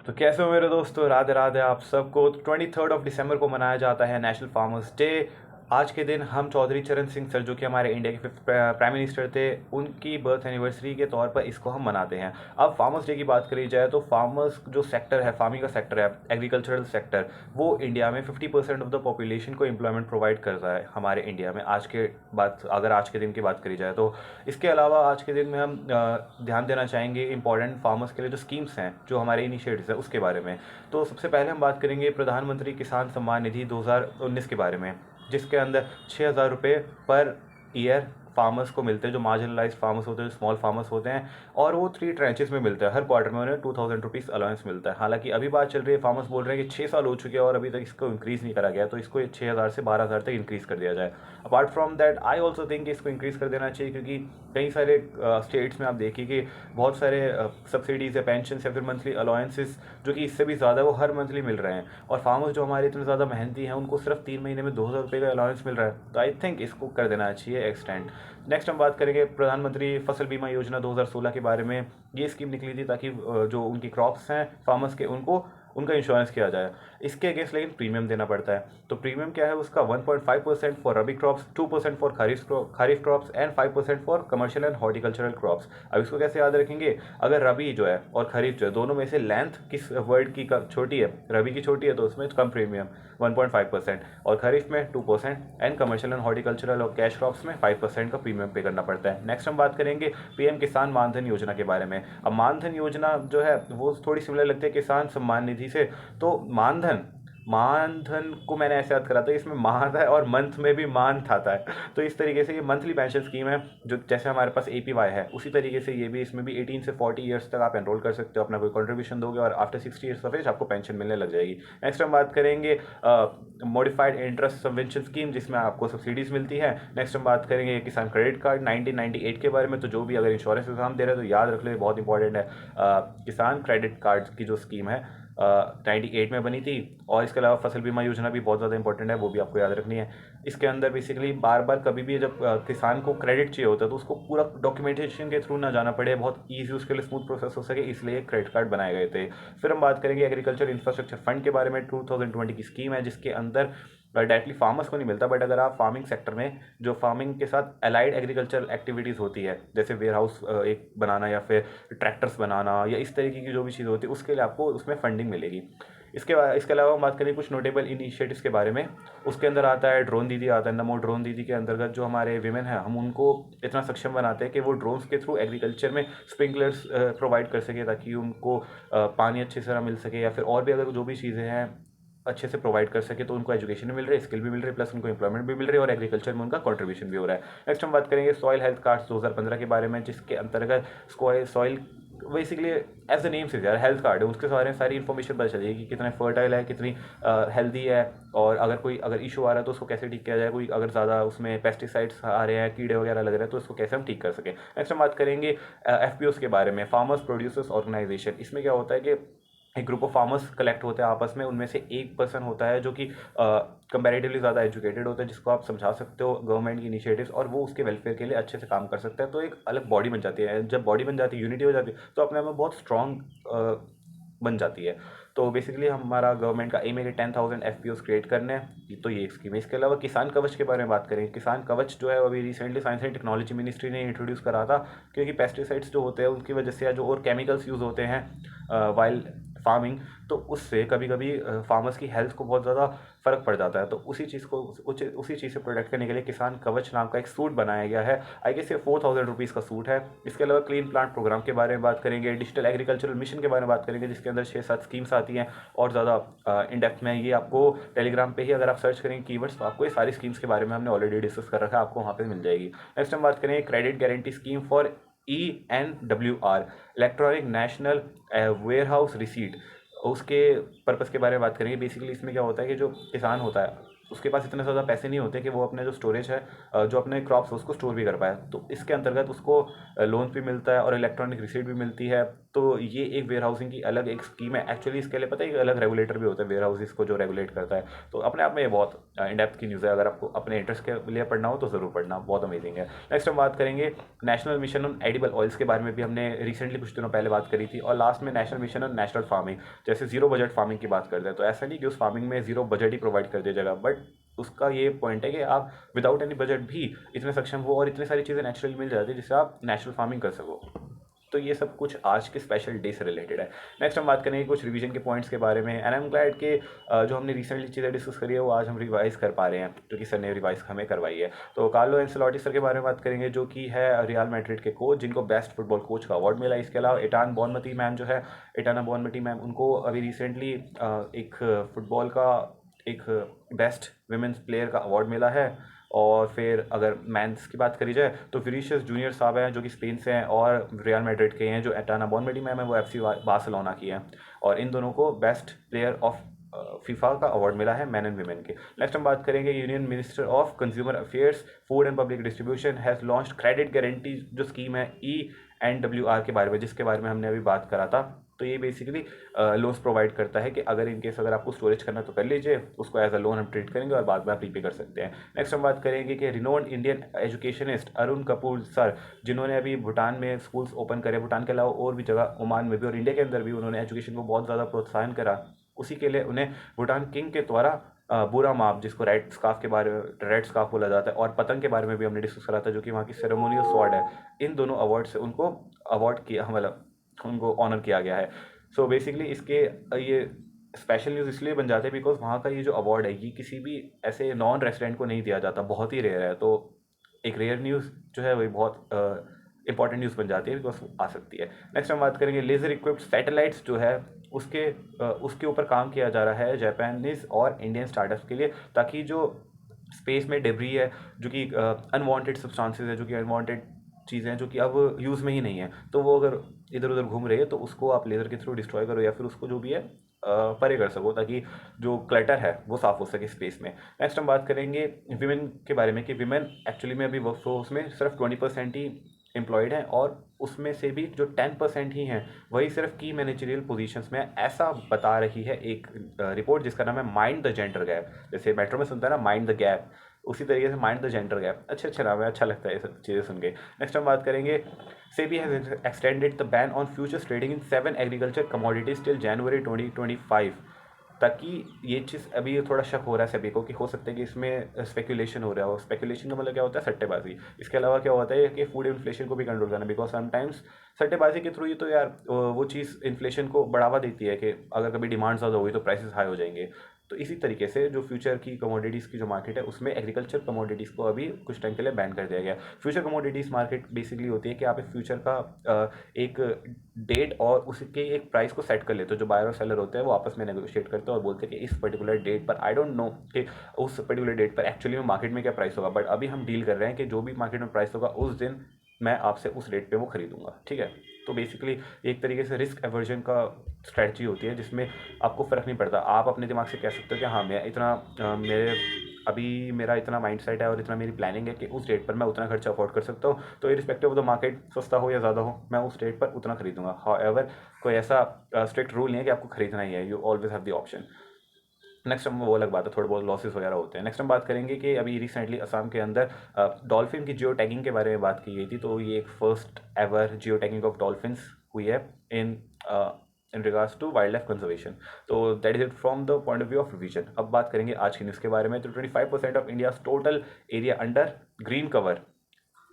तो कैसे हो मेरे दोस्तों, राधे राधे आप सबको। 23 दिसंबर को मनाया जाता है नेशनल फार्मर्स डे। आज के दिन हम चौधरी चरण सिंह सर, जो कि हमारे इंडिया के 5th प्राइम मिनिस्टर थे, उनकी बर्थ एनिवर्सरी के तौर पर इसको हम मनाते हैं। अब फार्मर्स डे की बात करी जाए तो फार्मर्स जो सेक्टर है, फार्मिंग का सेक्टर है, एग्रीकल्चरल सेक्टर, वो इंडिया में 50% ऑफ द पॉपुलेशन को एम्प्लॉयमेंट प्रोवाइड करता है हमारे इंडिया में। अगर आज के दिन की बात करी जाए तो इसके अलावा आज के दिन में हम ध्यान देना चाहेंगे इंपॉर्टेंट फार्मर्स के लिए जो स्कीम्स हैं, जो हमारे इनिशिएटिव्स हैं, उसके बारे में। तो सबसे पहले हम बात करेंगे प्रधानमंत्री किसान सम्मान निधि 2019 के बारे में, जिसके अंदर 6,000 रुपये पर ईयर फार्मर्स को मिलते हैं, जो मार्जिनलाइज फार्मर्स होते हैं, जो स्मॉल फार्मर्स होते हैं। और वो 3 ट्रेंचेस में मिलता है, हर क्वार्टर में उन्हें 2,000 रुपीज़ अलाउंस मिलता है। हालांकि अभी बात चल रही है, फार्मर्स बोल रहे हैं कि 6 साल हो चुके हैं और अभी तक इसको इंक्रीज़ नहीं करा गया, तो इसको 6,000 से 12,000 तक इंक्रीज़ कर दिया जाए। Apart from that I also think इसको इंक्रीज़ कर देना चाहिए, क्योंकि कई सारे स्टेट्स में आप देखिए कि बहुत सारे सब्सिडीज़ या पेंशन या फिर मंथली अलाउंसेस जो कि इससे भी ज़्यादा वो हर मंथली मिल रहे हैं। और फार्मर्स जो हमारे इतने ज़्यादा मेहनती हैं, उनको सिर्फ 3 महीने में 2,000 रुपये का अलाउंस मिल रहा है। तो आई थिंक इसको कर देना चाहिए एक्सटेंड। नेक्स्ट हम बात करेंगे प्रधानमंत्री फसल बीमा योजना 2016 के बारे में। ये स्कीम निकली थी ताकि जो उनकी क्रॉप्स हैं फार्मर्स के, उनका इंश्योरेंस किया जाए। इसके अगेंस्ट लेकिन प्रीमियम देना पड़ता है। तो प्रीमियम क्या है उसका, 1.5% for rabi crops, 2% for kharif crops and 5% for commercial and horticultural crops. अब इसको कैसे याद रखेंगे, अगर रबी जो है और खरीफ जो है, दोनों में से लेंथ किस वर्ड की छोटी है, रबी की छोटी है तो उसमें कम प्रीमियम 1.5%, और खरीफ में 2%, एंड कमर्शियल एंड हॉर्टिकल्चरल और कैश क्रॉप्स में 5% का प्रीमियम पे करना पड़ता है। नेक्स्ट हम बात करेंगे पीएम किसान मानधन योजना के बारे में। अब मानधन योजना जो है वो थोड़ी सिमिलर लगती है किसान सम्मान निधि से। तो मानधन को मैंने ऐसे याद करा था, इसमें माह है और मंथ में भी मंथ आता है। तो इस तरीके से ये मंथली पेंशन स्कीम है, जो जैसे हमारे पास एपीवाई है उसी तरीके से ये भी, इसमें भी 18 से 40 ईयर्स तक आप एनरोल कर सकते हो, अपना कोई कंट्रीब्यूशन दोगे और आफ्टर 60 ईयर्स ऑफ एज आपको पेंशन मिलने लग जाएगी। नेक्स्ट हम बात करेंगे मॉडिफाइड इंटरेस्ट सबवेंशन स्कीम, जिसमें आपको सब्सिडीज़ मिलती है। नेक्स्ट हम बात करेंगे किसान क्रेडिट कार्ड 1998 के बारे में। तो जो भी अगर इंश्योरेंस एग्जाम दे रहे हैं तो याद रख लो, ये बहुत इंपॉर्टेंट है। किसान क्रेडिट कार्ड की जो स्कीम है 98 में बनी थी। और इसके अलावा फसल बीमा योजना भी बहुत ज़्यादा इंपॉर्टेंट है, वो भी आपको याद रखनी है। इसके अंदर बेसिकली बार बार कभी भी जब किसान को क्रेडिट चाहिए होता है तो उसको पूरा डॉक्यूमेंटेशन के थ्रू ना जाना पड़े, बहुत ईजी उसके लिए स्मूथ प्रोसेस हो सके, इसलिए क्रेडिट कार्ड बनाए गए थे। फिर हम बात करेंगे एग्रीकल्चर इंफ्रास्ट्रक्चर फंड के बारे में। 2020 की स्कीम है, जिसके अंदर डायरेक्टली फार्मर्स को नहीं मिलता, बट अगर आप फार्मिंग सेक्टर में जो फार्मिंग के साथ अलाइड एग्रीकल्चरल एक्टिविटीज़ होती है, जैसे वेयर हाउस एक बनाना या फिर ट्रैक्टर्स बनाना या इस तरीके की जो भी चीज़ होती है, उसके लिए आपको उसमें फंडिंग मिलेगी। इसके अलावा हम बात करें कुछ नोटेबल इनिशिएटिव्स के बारे में। उसके अंदर आता है ड्रोन दीदी आता है। नमो ड्रोन दीदी के अंतर्गत जो हमारे विमेन हैं, हम उनको इतना सक्षम बनाते हैं कि वो ड्रोन्स के थ्रू एग्रीकल्चर में स्प्रिंकलर्स प्रोवाइड कर सके, ताकि उनको पानी अच्छे से मिल सके, या फिर और भी अगर जो भी चीज़ें हैं अच्छे से प्रोवाइड कर सके, तो उनको एजुकेशन भी मिल रही है, स्किल भी मिल रही है, प्लस उनको एम्प्लॉयमेंट भी मिल रही है और एग्रीकल्चर में उनका कंट्रीब्यूशन भी हो रहा है। नेक्स्ट हम बात करेंगे सॉइल हेल्थ कार्ड्स 2015 के बारे में, जिसके अंतर्गत soil basically as the name से यार हेल्थ कार्ड है, उसके बारे में सारी इन्फॉर्मेशन पता चलेगी कि कितना फर्टाइल है, कितनी हेल्दी है, और अगर इशू आ रहा है तो उसको कैसे ठीक किया जाए, कोई अगर ज़्यादा उसमें पेस्टिसाइड्स आ रहे हैं, कीड़े वगैरह लग रहे हैं, तो उसको कैसे हम ठीक कर सकें। नेक्स्ट हम बात करेंगे FPOs के बारे में, फार्मर्स प्रोड्यूसर्स ऑर्गेनाइजेशन। इसमें क्या होता है कि एक ग्रुप ऑफ फार्मर्स कलेक्ट होते हैं आपस में, उनमें से एक पर्सन होता है जो कि कंपैरेटिवली ज़्यादा एजुकेटेड होता है, जिसको आप समझा सकते हो गवर्नमेंट की इनिशिएटिव्स, और वो उसके वेलफेयर के लिए अच्छे से काम कर सकता है। तो एक अलग बॉडी बन जाती है। जब बॉडी बन जाती है, यूनिटी हो जाती है, तो अपने आप में बहुत स्ट्रॉन्ग बन जाती है। तो बेसिकली हमारा गवर्नमेंट का एम है कि 10,000 FPOs क्रिएट करने हैं। तो ये स्कीम है। इसके अलावा किसान कवच के बारे में बात करें। किसान कवच जो है अभी recently science and technology ministry ने इंट्रोड्यूस करा था, क्योंकि पेस्टिसाइड्स जो होते हैं उनकी वजह से, या जो और केमिकल्स यूज़ होते हैं वाइल फार्मिंग, तो उससे कभी कभी फार्मर्स की हेल्थ को बहुत ज़्यादा फ़र्क पड़ जाता है। तो उसी चीज़ से प्रोटेक्ट करने के लिए किसान कवच नाम का एक सूट बनाया गया है। आई गेस ये 4,000 रुपीज़ का सूट है। इसके अलावा क्लीन प्लांट प्रोग्राम के बारे में बात करेंगे, डिजिटल एग्रीकल्चरल मिशन के बारे में बात करेंगे, जिसके अंदर 6-7 स्कीम्स आती हैं और ज़्यादा इन डेप्थ में। ये आपको टेलीग्राम पे ही अगर आप सर्च करेंगे कीवर्ड्स, तो आपको ये सारी स्कीम्स के बारे में हमने ऑलरेडी डिस्कस कर रखा है, आपको वहाँ पे मिल जाएगी। नेक्स्ट हम बात करेंगे credit guarantee scheme for ENWR, electronic national warehouse receipt. उसके पर्पज़ के बारे में बात करेंगे। बेसिकली इसमें क्या होता है कि जो किसान होता है उसके पास इतने ज़्यादा पैसे नहीं होते कि वो अपने जो स्टोरेज है जो अपने क्रॉप्स है उसको स्टोर भी कर पाए। तो इसके अंतर्गत उसको लोन भी मिलता है और इलेक्ट्रॉनिक रिसीट भी मिलती है। तो ये एक वेयर हाउसिंग की अलग एक स्कीम है। एक्चुअली इसके लिए पता है एक अलग रेगुलेटर भी होता है वेयर हाउसेस को जो रेगुलेट करता है। तो अपने आप में ये बहुत इन डेप्थ की न्यूज़ है। अगर आपको अपने इंटरेस्ट के लिए पढ़ना हो तो ज़रूर पढ़ना, बहुत अमेजिंग है। नेक्स्ट हम बात करेंगे national mission on edible oils के बारे में भी हमने रिसेंटली कुछ दिनों पहले बात करी थी। और लास्ट में national mission on natural farming, जैसे जीरो बजट फार्मिंग की बात करते हैं। तो ऐसा नहीं कि उस फार्मिंग में जीरो बजट ही प्रोवाइड कर दिया जाएगा, बट उसका ये पॉइंट है कि आप विदाउट एनी बजट भी इतने सक्षम हो और इतनी सारी चीज़ें नेचुरली मिल जाती है जिससे आप नेचुरल फार्मिंग कर सको। तो ये सब कुछ आज के स्पेशल डे से रिलेटेड है। नेक्स्ट हम बात करेंगे कुछ रिवीजन के पॉइंट्स के बारे में। एंड आई एम ग्लैड कि जो हमने रिसेंटली चीज़ें डिस्कस करी है वो आज हम रिवाइज कर पा रहे हैं, क्योंकि सर ने रिवाइज हमें करवाई है। तो कार्लो एंसेलोटी सर के बारे में बात करेंगे, जो कि है रियल मैड्रिड के कोच, जिनको बेस्ट फुटबॉल कोच का अवार्ड मिला। इसके अलावा एटान बॉनमती मैम जो है, एटाना बॉनमती मैम, उनको अभी रिसेंटली एक फुटबॉल का एक बेस्ट वुमेन्स प्लेयर का अवार्ड मिला है। और फिर अगर मैंस की बात करी जाए तो विनीशियस जूनियर साहब हैं जो कि स्पेन से हैं और रियल मैड्रिड के हैं। जो एटाना बॉनमेडी मैम है वो एफसी बार्सिलोना की हैं। और इन दोनों को बेस्ट प्लेयर ऑफ फीफा का अवार्ड मिला है मैन एंड वीमेन के। नेक्स्ट हम बात करेंगे union minister of consumer affairs, food and public distribution has launched credit guarantee जो स्कीम है ENWR के बारे में, जिसके बारे में हमने अभी बात करा था। तो ये बेसिकली लोन्स प्रोवाइड करता है कि अगर इन केस अगर आपको स्टोरेज करना तो कर लीजिए, उसको एज अ लोन हम ट्रीट करेंगे और बाद में आप रीपे कर सकते हैं। नेक्स्ट हम बात करेंगे कि renowned Indian educationist Arun Kapoor sir, जिन्होंने अभी भूटान में स्कूल्स ओपन करे, भूटान के अलावा और भी जगह ओमान में भी और इंडिया के अंदर भी उन्होंने एजुकेशन को बहुत ज़्यादा प्रोत्साहन करा। उसी के लिए उन्हें भूटान किंग के द्वारा बुरा माप, जिसको रेड स्काफ के बारे में रेड स्काफ बोला जाता है, और पतंग के बारे में भी हमने डिस्कस करा था, जो कि वहाँ की सेरेमोनियल स्वॉर्ड है। इन दोनों अवार्ड से उनको अवार्ड किया, मतलब उनको ऑनर किया गया है। सो बेसिकली इसके ये स्पेशल न्यूज़ इसलिए बन जाते हैं बिकॉज वहाँ का ये जो अवार्ड है ये किसी भी ऐसे नॉन रेसिडेंट को नहीं दिया जाता, बहुत ही रेयर है। तो एक रेयर न्यूज़ जो है वही बहुत इंपॉर्टेंट न्यूज़ बन जाती है बिकॉज आ सकती है। नेक्स्ट हम बात करेंगे लेज़र इक्विप्ड सैटेलाइट्स जो है उसके ऊपर काम किया जा रहा है जापानीज और इंडियन स्टार्टअप्स के लिए, ताकि जो स्पेस में डेब्री है, जो कि अनवांटेड सब्सटेंसेस है, जो कि अनवांटेड चीज़ें हैं जो कि अब यूज़ में ही नहीं है, तो वो अगर इधर उधर घूम रही है तो उसको आप लेज़र के थ्रू डिस्ट्रॉय करो या फिर उसको जो भी है परे कर सको, ताकि जो क्लटर है वो साफ़ हो सके स्पेस में। नेक्स्ट हम बात करेंगे विमेन के बारे में कि विमेन एक्चुअली में अभी वर्कफोर्स में सिर्फ 20% ही एम्प्लॉयड हैं, और उसमें से भी जो 10% ही हैं वही सिर्फ की मैनेजरियल पोजीशंस में है। ऐसा बता रही है एक रिपोर्ट जिसका नाम है माइंड द जेंडर गैप। जैसे मेट्रो में सुनता है ना माइंड द गैप, उसी तरीके से माइंड द जेंडर गैप। अच्छे अच्छे नाम है, अच्छा लगता है ये सब चीज़ें सुन के। नेक्स्ट हम बात करेंगे SEBI has extended the ban on futures trading in 7 agriculture commodities till January 2025, ताकि ये चीज़ अभी थोड़ा शक हो रहा है सभी को कि हो सकता है कि इसमें स्पेकुलेशन हो रहा हो। स्पेकुलेशन का मतलब क्या होता है, सट्टेबाजी। इसके अलावा क्या होता है कि फूड इन्फ्लेशन को भी कंट्रोल करना, बिकॉज समटाइम्स सट्टेबाजी के थ्रू ही तो यार वो चीज़ इन्फ्लेशन को बढ़ावा देती है कि अगर कभी डिमांड ज़्यादा हुई तो प्राइसेस हाई हो जाएंगे। तो इसी तरीके से जो फ्यूचर की कमोडिटीज़ की जो मार्केट है उसमें एग्रीकल्चर कमोडिटीज़ को अभी कुछ टाइम के लिए बैन कर दिया गया। फ्यूचर कमोडिटीज़ मार्केट बेसिकली होती है कि आप एक फ्यूचर का एक डेट और उसके एक प्राइस को सेट कर लेते हो। जो बायर और सेलर होते हैं वो आपस में नेगोशिएट करते हैं और बोलते हैं कि इस पर्टिकुलर डेट पर, आई डोंट नो कि उस पर्टिकुलर डेट पर एक्चुअली में मार्केट में क्या प्राइस होगा, बट अभी हम डील कर रहे हैं कि जो भी मार्केट में प्राइस होगा उस दिन मैं आपसे उस रेट पे वो खरीदूंगा, ठीक है। तो बेसिकली एक तरीके से रिस्क एवर्जन का स्ट्रेटजी होती है जिसमें आपको फ़र्क नहीं पड़ता। आप अपने दिमाग से कह सकते हो कि हाँ मैं इतना मेरा इतना माइंडसेट है और इतना मेरी प्लानिंग है कि उस डेट पर मैं उतना खर्चा अफोर्ड कर सकता हूँ, तो इरिस्पेक्टिव ऑफ द मार्केट सस्ता हो या ज़्यादा हो मैं उस डेट पर उतना खरीदूंगा। हाउएवर कोई ऐसा स्ट्रिक्ट रूल नहीं है कि आपको खरीदना ही है, you always have the option. Next हम वो अलग बात है, थोड़े बहुत लॉसेस वगैरह होते हैं। नेक्स्ट हम बात करेंगे कि अभी रिसेंटली असम के अंदर डॉल्फिन की जियो टैगिंग के बारे में बात की गई थी। तो ये एक first ever geo tagging of dolphins हुई है in in regards to wildlife conservation. तो that is it from the point of view of revision. अब बात करेंगे आज की न्यूज़ के बारे में। तो 25% ऑफ India total area under green cover,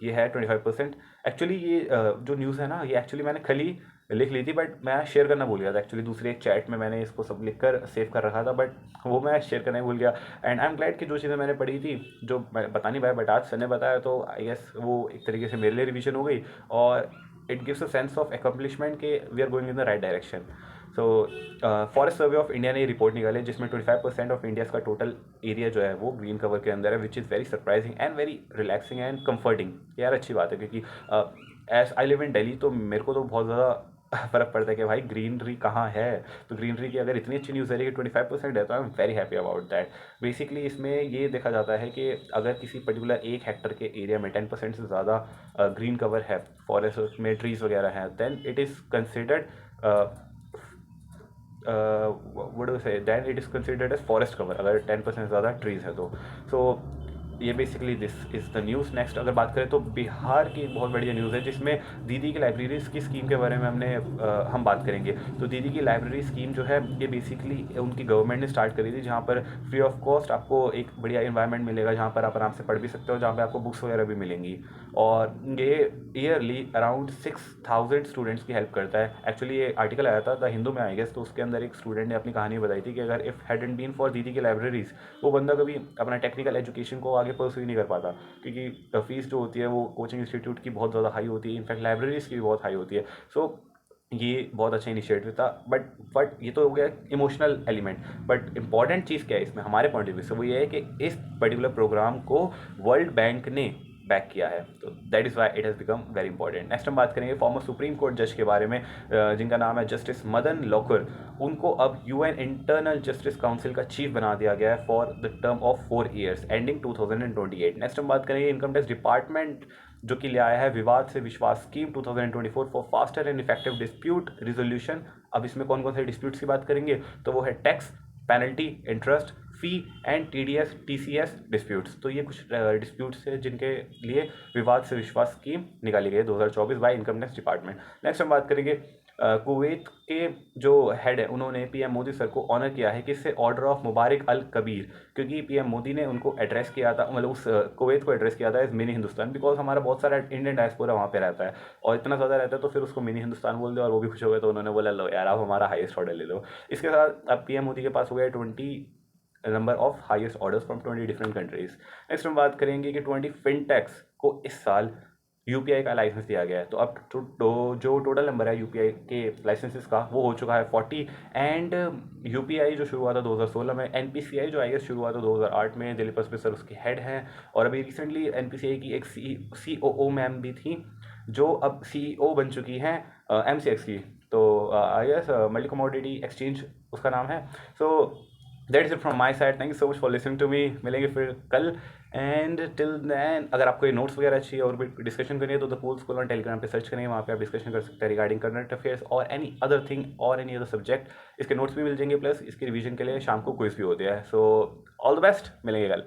ये है 25%। एक्चुअली ये जो न्यूज़ है ना ये एक्चुअली मैंने कल ही लिख ली थी, बट मैं शेयर करना भूल गया था। एक्चुअली दूसरे एक चैट में मैंने इसको सब लिख कर सेव कर रखा था, बट वो मैं शेयर करना ही भूल गया। एंड आई एम ग्लैड कि जो चीज़ें मैंने पढ़ी थी जो मैं बता नहीं पाया, बट आज सर ने बताया तो आई गेस वो एक तरीके से मेरे लिए रिवीजन हो गई, और it gives a sense of accomplishment के we are going in the right direction. So forest survey of India ने रिपोर्ट निकाले जिसमें 25% ऑफ इंडिया का टोटल एरिया जो है वो ग्रीन कवर के अंदर है, which is very surprising and very relaxing and comforting. यार अच्छी बात है, क्योंकि as I live in Delhi तो मेरे को तो बहुत ज़्यादा फ़र्क पड़ता है कि भाई ग्रीनरी कहाँ है। तो ग्रीनरी की अगर इतनी अच्छी न्यूज़ है कि 25% है, तो I am very happy about that. Basically इसमें ये देखा जाता है कि अगर किसी पर्टिकुलर 1 हेक्टर के एरिया में 10% से ज़्यादा ग्रीन कवर है, फॉरेस्ट में ट्रीज़ वगैरह हैं, then it is considered what do you say, then it is considered as forest cover अगर 10% ज़्यादा ट्रीज़ है तो। सो ये basically this is the news. Next अगर बात करें तो बिहार की एक बहुत बढ़िया न्यूज़ है, जिसमें दीदी की लाइब्रेरीज़ की स्कीम के बारे में हम बात करेंगे। तो दीदी की लाइब्रेरी स्कीम जो है, ये बेसिकली उनकी गवर्नमेंट ने स्टार्ट करी थी, जहाँ पर फ्री ऑफ कॉस्ट आपको एक बढ़िया इन्वायरमेंट मिलेगा, जहाँ पर आप आराम से पढ़ भी सकते हो, जहाँ पर आपको बुक्स वगैरह भी मिलेंगी। और ये ईयरली अराउंड 6000 स्टूडेंट्स की हेल्प करता है। एक्चुअली ये आर्टिकल आया था द हिंदू में आई गेस, तो उसके अंदर एक स्टूडेंट ने अपनी कहानी बताई थी कि अगर इफ़ हैडंट बीन फॉर दीदी की लाइब्रेरीज, वो बंदा कभी अपना टेक्निकल एजुकेशन को आगे परस्यू नहीं कर पाता, क्योंकि फीस जो होती है वो कोचिंग इंस्टीट्यूट की बहुत ज़्यादा हाई होती है, इनफैक्ट लाइब्रेरीज की भी बहुत हाई होती है। सो ये बहुत अच्छा इनिशिएटिव था। बट ये तो हो गया इमोशनल एलिमेंट। बट इंपॉर्टेंट चीज़ क्या है इसमें हमारे पॉइंट ऑफ व्यू से, वो ये है कि इस पर्टिकुलर प्रोग्राम को वर्ल्ड बैंक ने बैक किया है, तो that is why it has become very important. Next हम बात करेंगे फॉर्मर सुप्रीम कोर्ट जज के बारे में, जिनका नाम है जस्टिस मदन लोकुर। उनको अब यूएन इंटरनल जस्टिस काउंसिल का चीफ बना दिया गया है for the term of 4 years ending 2028। Next हम बात करेंगे इनकम टैक्स डिपार्टमेंट जो कि ले आया है विवाद से विश्वास scheme 2024 for faster and effective dispute resolution. अब इसमें कौन कौन से डिस्प्यूट्स की बात करेंगे, तो वो है tax, penalty, interest, fee and TDS TCS disputes. तो ये कुछ डिस्प्यूट्स है जिनके लिए विवाद से विश्वास स्कीम निकाली गई है 2024 by income tax department. Next हम बात करेंगे कुवैत के जो हेड है, उन्होंने पीएम मोदी सर को ऑनर किया है किससे, order of Mubarak al Kabir, क्योंकि पीएम मोदी ने उनको एड्रेस किया था, मतलब उस कुवैत को एड्रेस किया था एज मिनी हिंदुस्तान, बिकॉज हमारा बहुत सारा इंडियन डायस्पोरा वहाँ पे रहता है और इतना ज़्यादा रहता है, तो फिर उसको मिनी हिंदुस्तान बोल दो और वो भी खुश हो गए। तो उन्होंने बोला लो यार, आप हमारा हाईएस्ट ऑर्डर ले लो। इसके साथ अब पीएम मोदी के पास हो गया 20 number of highest orders from 20 different countries. Next हम बात करेंगे कि 20 फिनटेक्स को इस साल यूपीआई का लाइसेंस दिया गया है। तो अब जो टोटल नंबर है यूपीआई के लाइसेंसेस का, वो हो चुका है 40। एंड यूपीआई जो शुरू हुआ था 2016 में, एनपीसीआई जो आई गेस शुरू हुआ था 2008 में, दिलीप वसपे सर उसके हेड हैं। और अभी रिसेंटली एनपीसीआई की एक सीओओ मैम भी थी, जो अब सीईओ बन चुकी हैं एमसीएक्स की। तो I guess multi commodity exchange उसका नाम है। So that is it from my side. Thank you so much for listening to me. मिलेंगे फिर कल। एंड टिल दैन अगर आपको ये नोट्स वगैरह चाहिए और भी डिस्कशन करनी है, तो the cool school on Telegram पे सर्च करेंगे, वहाँ पे आप डिस्कशन कर सकते हैं रिगार्डिंग करंट अफेयर्स और एनी अदर थिंग और एनी अदर सब्जेक्ट। इसके नोट्स भी मिल जाएंगे, प्लस इसके रिवीजन के लिए शाम को क्विज भी होते हैं। सो ऑल द बेस्ट, मिलेंगे कल।